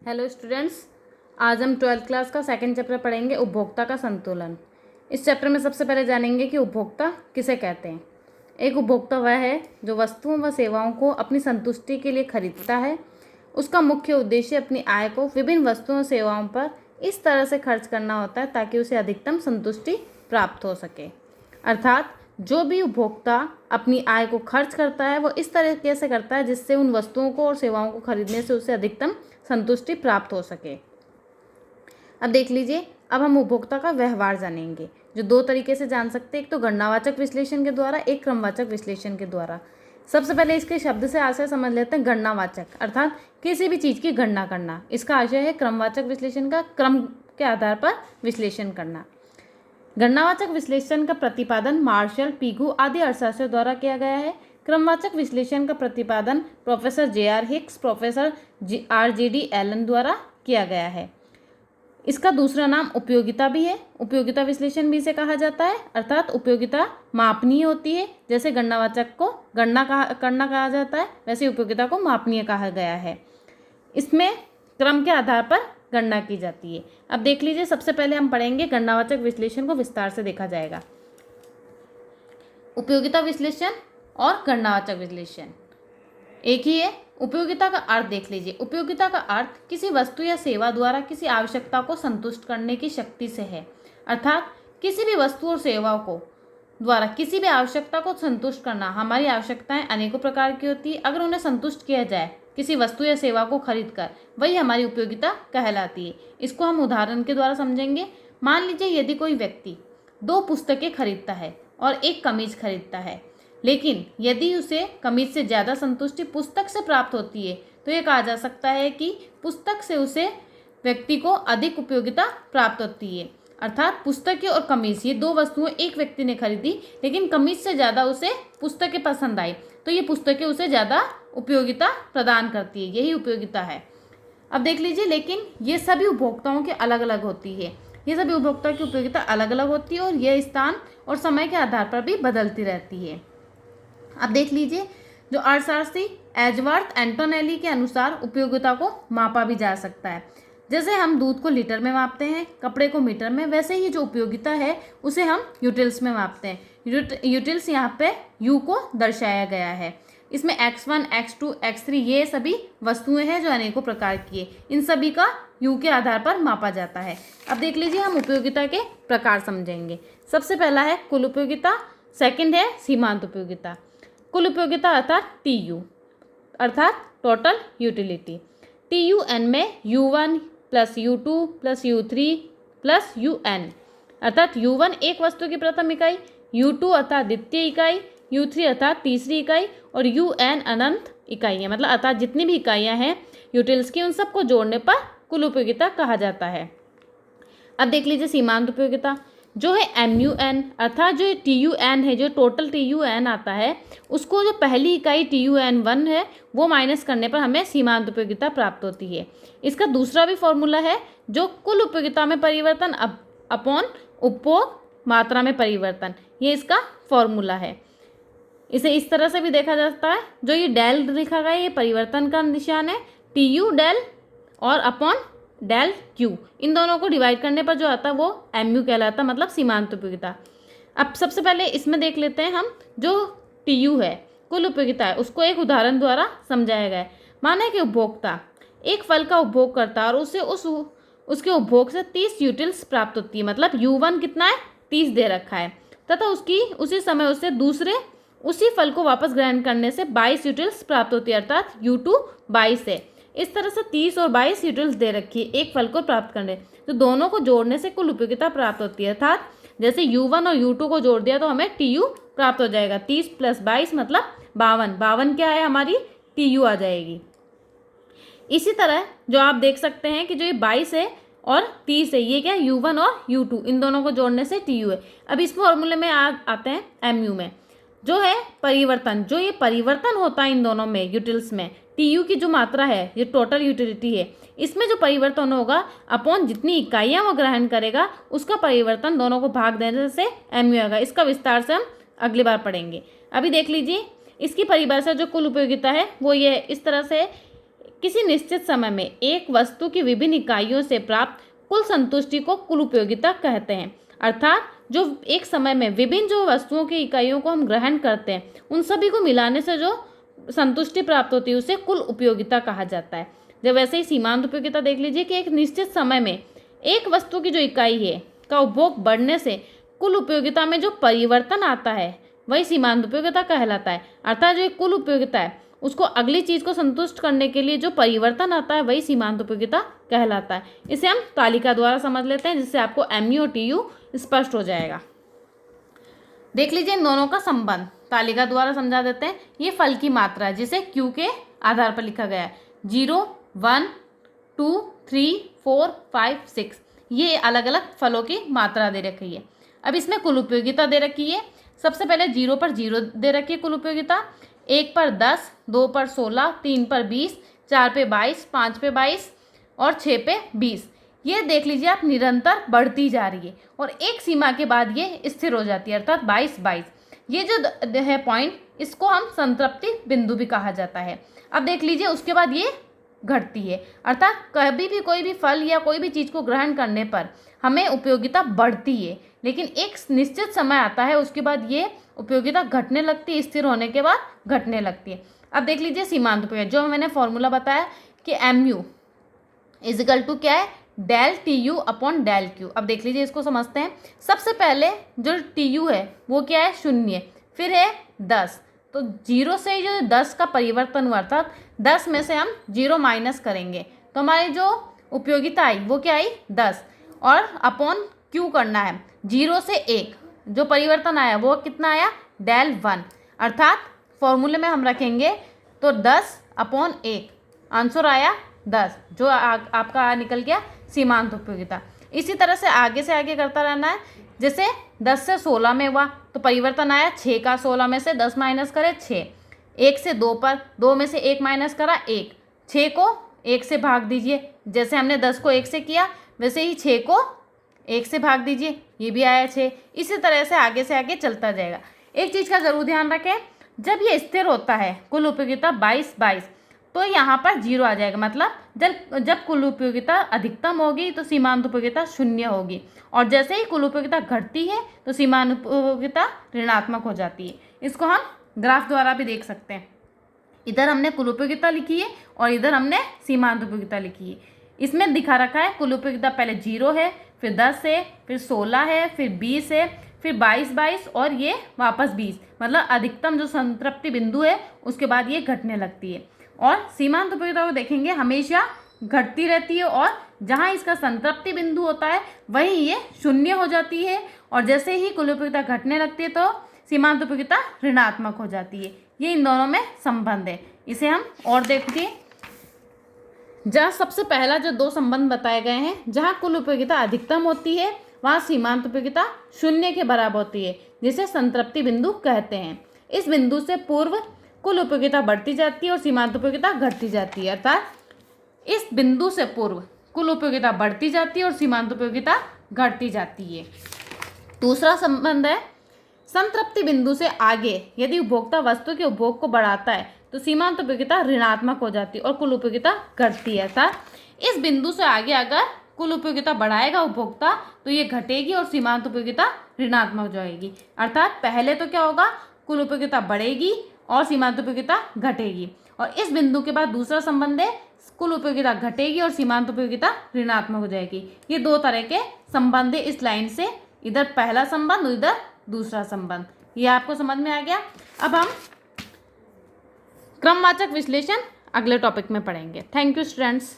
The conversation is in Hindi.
हेलो स्टूडेंट्स, आज हम 12th क्लास का सेकंड चैप्टर पढ़ेंगे, उपभोक्ता का संतुलन। इस चैप्टर में सबसे पहले जानेंगे कि उपभोक्ता किसे कहते हैं। एक उपभोक्ता वह है जो वस्तुओं व सेवाओं को अपनी संतुष्टि के लिए खरीदता है। उसका मुख्य उद्देश्य अपनी आय को विभिन्न वस्तुओं और सेवाओं पर इस तरह से खर्च करना होता है ताकि उसे अधिकतम संतुष्टि प्राप्त हो सके। अर्थात जो भी उपभोक्ता अपनी आय को खर्च करता है वो इस तरीके से करता है जिससे उन वस्तुओं को और सेवाओं को खरीदने से उसे अधिकतम संतुष्टि प्राप्त हो सके। अब देख लीजिए, अब हम उपभोक्ता का व्यवहार जानेंगे, जो दो तरीके से जान सकते हैं, एक तो गणनावाचक विश्लेषण के द्वारा, एक क्रमवाचक विश्लेषण के द्वारा। सबसे पहले इसके शब्द से आशय समझ लेते हैं। गणनावाचक अर्थात किसी भी चीज़ की गणना करना। इसका आशय है क्रमवाचक विश्लेषण का क्रम के आधार पर विश्लेषण करना। गणनावाचक विश्लेषण का प्रतिपादन मार्शल, पीगू आदि अर्थशास्त्रियों द्वारा किया गया है। क्रमवाचक विश्लेषण का प्रतिपादन professor J R. Hicks, professor R.G.D. Allen द्वारा किया गया है। इसका दूसरा नाम उपयोगिता भी है। उपयोगिता विश्लेषण भी इसे कहा जाता है, अर्थात उपयोगिता मापनीय होती है। जैसे गणनावाचक को गणना करना कहा जाता है, वैसे उपयोगिता को मापनीय कहा गया है। इसमें क्रम के आधार पर गणना की जाती है। अब देख लीजिए, सबसे पहले हम पढ़ेंगे गणनावाचक विश्लेषण को विस्तार से देखा जाएगा। उपयोगिता विश्लेषण और गणनावाचक विश्लेषण एक ही है। उपयोगिता का अर्थ देख लीजिए। उपयोगिता का अर्थ किसी वस्तु या सेवा द्वारा किसी आवश्यकता को संतुष्ट करने की शक्ति से है। अर्थात किसी भी वस्तु और सेवा को द्वारा किसी भी आवश्यकता को संतुष्ट करना। हमारी आवश्यकताएं अनेकों प्रकार की होती है, अगर उन्हें संतुष्ट किया जाए किसी वस्तु या सेवा को खरीद कर, वही हमारी उपयोगिता कहलाती है। इसको हम उदाहरण के द्वारा समझेंगे। मान लीजिए यदि कोई व्यक्ति 2 पुस्तकें खरीदता है और एक कमीज खरीदता है, लेकिन यदि उसे कमीज से ज़्यादा संतुष्टि पुस्तक से प्राप्त होती है तो ये कहा जा सकता है कि पुस्तक से उसे व्यक्ति को अधिक उपयोगिता प्राप्त होती है। अर्थात पुस्तकें और कमीज, ये 2 वस्तुएं एक व्यक्ति ने खरीदी, लेकिन कमीज से ज़्यादा उसे पुस्तकें पसंद आई, तो ये पुस्तकें उसे ज़्यादा उपयोगिता प्रदान करती है। यही उपयोगिता है। अब देख लीजिए, लेकिन ये सभी उपभोक्ताओं की अलग अलग होती है। ये सभी उपभोक्ता की उपयोगिता अलग अलग होती है और यह स्थान और समय के आधार पर भी बदलती रहती है। अब देख लीजिए, जो अर्थशास्त्री एजवर्थ एंटोनेली के अनुसार उपयोगिता को मापा भी जा सकता है। जैसे हम दूध को लीटर में मापते हैं, कपड़े को मीटर में, वैसे ही जो उपयोगिता है उसे हम यूटिल्स में मापते हैं। यूटिल्स यहाँ पे यू को दर्शाया गया है। इसमें X1, X2, X3 ये सभी वस्तुएं हैं जो अनेकों प्रकार की है। इन सभी का यू के आधार पर मापा जाता है। अब देख लीजिए, हम उपयोगिता के प्रकार समझेंगे। सबसे पहला है कुल उपयोगिता, सेकंड है सीमांत उपयोगिता। कुल उपयोगिता अर्थात TU अर्थात टोटल यूटिलिटी। TUN में U1 plus U2 plus U3 plus UN अर्थात U1 एक वस्तु की प्रथम इकाई, U2 अर्थात द्वितीय इकाई, U3 अर्थात तीसरी इकाई और UN अनंत इकाइयाँ, मतलब अर्थात जितनी भी इकाइयाँ हैं यूटिल्स की, उन सबको जोड़ने पर कुल उपयोगिता कहा जाता है। अब देख लीजिए सीमांत उपयोगिता, जो है MUN अर्थात जो TUN है, जो टोटल TUN आता है, उसको जो पहली इकाई TUN1 है वो माइनस करने पर हमें सीमांत उपयोगिता प्राप्त होती है। इसका दूसरा भी फॉर्मूला है, जो कुल उपयोगिता में परिवर्तन अपॉन उपभोग मात्रा में परिवर्तन, ये इसका फॉर्मूला है। इसे इस तरह से भी देखा जाता है, जो ये डेल लिखा गया है ये परिवर्तन का निशान है, TU डेल और अपॉन डेल क्यू, इन दोनों को डिवाइड करने पर जो आता है वो MU कहलाता, मतलब सीमांत उपयोगिता। अब सबसे पहले इसमें देख लेते हैं हम, जो TU है कुल उपयोगिता है, उसको एक उदाहरण द्वारा समझाया गया है। माना कि उपभोक्ता एक फल का उपभोग करता है और उसे उसके उपभोग से 30 यूटिल्स प्राप्त होती है, मतलब U1 कितना है 30 दे रखा है, तथा उसी समय उसे दूसरे उसी फल को वापस ग्रहण करने से 22 यूटिल्स प्राप्त होती है, अर्थात U2 22 है। इस तरह से 30 और 22 यूटिल्स दे रखी है एक फल को प्राप्त करने, तो दोनों को जोड़ने से कुल उपयोगिता प्राप्त होती है। अर्थात जैसे U1 और U2 को जोड़ दिया तो हमें TU प्राप्त हो जाएगा। 30 प्लस 22 मतलब 52, 52 क्या है हमारी TU आ जाएगी। इसी तरह जो आप देख सकते हैं कि जो ये 22 है और 30 है, ये क्या है U1 और U2, इन दोनों को जोड़ने से TU है। अब इस फॉर्मूले में आते हैं MU में, जो है परिवर्तन, जो ये परिवर्तन होता है इन दोनों में यूटिल्स में, TU की जो मात्रा है, ये टोटल यूटिलिटी है, इसमें जो परिवर्तन होगा अपॉन जितनी इकाइयाँ वो ग्रहण करेगा उसका परिवर्तन, दोनों को भाग देने से MU आएगा। इसका विस्तार से हम अगली बार पढ़ेंगे। अभी देख लीजिए, इसकी परिभाषा जो कुल उपयोगिता है वो ये इस तरह से किसी निश्चित समय में एक वस्तु की विभिन्न इकाइयों से प्राप्त कुल संतुष्टि को कुल उपयोगिता कहते हैं। अर्थात जो एक समय में विभिन्न जो वस्तुओं की इकाइयों को हम ग्रहण करते हैं, उन सभी को मिलाने से जो संतुष्टि प्राप्त होती है उसे कुल उपयोगिता कहा जाता है। जब वैसे ही सीमांत उपयोगिता देख लीजिए कि एक निश्चित समय में एक वस्तु की जो इकाई है का उपभोग बढ़ने से कुल उपयोगिता में जो परिवर्तन आता है वही सीमांत उपयोगिता कहलाता है। अर्थात जो कुल उपयोगिता है उसको अगली चीज को संतुष्ट करने के लिए जो परिवर्तन आता है वही सीमांत उपयोगिता कहलाता है। इसे हम तालिका द्वारा समझ लेते हैं, जिससे आपको MU और TU स्पष्ट हो जाएगा। देख लीजिए इन दोनों का संबंध तालिका द्वारा समझा देते हैं। ये फल की मात्रा है जिसे Q के आधार पर लिखा गया है। 0, 1, 2, 3, 4, 5, 6 ये अलग अलग फलों की मात्रा दे रखी है। अब इसमें कुल उपयोगिता दे रखी है। सबसे पहले 0 पर 0 दे रखी है कुल उपयोगिता, 1 पर 10, 2 पर 16, 3 पर 20, 4 पे 22, 5 पे 22 और 6 पे 20। ये देख लीजिए आप निरंतर बढ़ती जा रही है और एक सीमा के बाद ये स्थिर हो जाती है, अर्थात 22। ये जो है पॉइंट, इसको हम संतृप्ति बिंदु भी कहा जाता है। अब देख लीजिए उसके बाद ये घटती है, अर्थात कभी भी कोई भी फल या कोई भी चीज़ को ग्रहण करने पर हमें उपयोगिता बढ़ती है, लेकिन एक निश्चित समय आता है उसके बाद ये उपयोगिता घटने लगती है, स्थिर होने के बाद घटने लगती है। अब देख लीजिए सीमांत उपयोगिता, जो मैंने फॉर्मूला बताया कि MU इजिकल टू क्या है, del TU upon del Q। अब देख लीजिए इसको समझते हैं। सबसे पहले जो TU है वो क्या है, 0, फिर है 10, तो 0 से जो 10 का परिवर्तन हुआ, अर्थात 10 में से हम 0 माइनस करेंगे तो हमारी जो उपयोगिता आई वो क्या आई, 10, और अपॉन Q करना है। 0 से 1 जो परिवर्तन आया वो कितना आया, डेल 1, अर्थात फॉर्मूले में हम रखेंगे तो 10 अपॉन 1, आंसर आया 10, जो आपका निकल गया सीमांत उपयोगिता। इसी तरह से आगे करता रहना है। जैसे 10 से 16 में हुआ तो परिवर्तन आया 6 का, 16 में से 10 माइनस करे 6, 1 से 2 पर 2 में से 1 माइनस करा 1, 6 को 1 से भाग दीजिए, जैसे हमने 10 को 1 से किया वैसे ही 6 को 1 से भाग दीजिए, ये भी आया 6। इसी तरह से आगे चलता जाएगा। एक चीज़ का ज़रूर ध्यान रखें, जब ये स्थिर होता है कुल उपयोगिता 22 तो यहाँ पर 0 आ जाएगा, मतलब जब कुल उपयोगिता अधिकतम होगी तो सीमांत उपयोगिता 0 होगी, और जैसे ही कुल उपयोगिता घटती है तो सीमांत उपयोगिता ऋणात्मक हो जाती है। इसको हम ग्राफ द्वारा भी देख सकते हैं। इधर हमने कुल उपयोगिता लिखी है और इधर हमने सीमांत उपयोगिता लिखी है। इसमें दिखा रखा है कुल उपयोगिता पहले 0 है, फिर 10 है, फिर 16 है, फिर 20 है, फिर 22 और ये वापस 20, मतलब अधिकतम जो संतृप्ति बिंदु है उसके बाद ये घटने लगती है। और सीमांत उपयोगिता को देखेंगे हमेशा घटती रहती है, और जहाँ इसका संतृप्ति बिंदु होता है वहीं ये 0 हो जाती है, और जैसे ही कुल उपयोगिता घटने लगती है तो सीमांत उपयोगिता ऋणात्मक हो जाती है। ये इन दोनों में संबंध है। इसे हम और देखिए, जहाँ सबसे पहला जो 2 संबंध बताए गए हैं, जहाँ कुल उपयोगिता अधिकतम होती है वहाँ सीमांत उपयोगिता 0 के बराबर होती है, जिसे संतृप्ति बिंदु कहते हैं। इस बिंदु से पूर्व कुल उपयोगिता बढ़ती जाती है और सीमांत उपयोगिता घटती जाती है, अर्थात इस बिंदु से पूर्व कुल उपयोगिता बढ़ती जाती है और सीमांत उपयोगिता घटती जाती है। दूसरा संबंध है, संतृप्ति बिंदु से आगे यदि उपभोक्ता वस्तु के उपभोग को बढ़ाता है तो सीमांत उपयोगिता ऋणात्मक हो जाती है और कुल उपयोगिता घटती है। अर्थात इस बिंदु से आगे अगर कुल उपयोगिता बढ़ाएगा उपभोक्ता तो ये घटेगी और सीमांत उपयोगिता ऋणात्मक हो जाएगी। अर्थात पहले तो क्या होगा, कुल उपयोगिता बढ़ेगी और सीमांत उपयोगिता घटेगी, और इस बिंदु के बाद दूसरा संबंध है, कुल उपयोगिता घटेगी और सीमांत उपयोगिता ऋणात्मक हो जाएगी। ये 2 तरह के संबंध है इस लाइन से, इधर पहला संबंध और इधर दूसरा संबंध। ये आपको समझ में आ गया। अब हम क्रमवाचक विश्लेषण अगले टॉपिक में पढ़ेंगे। Thank you students.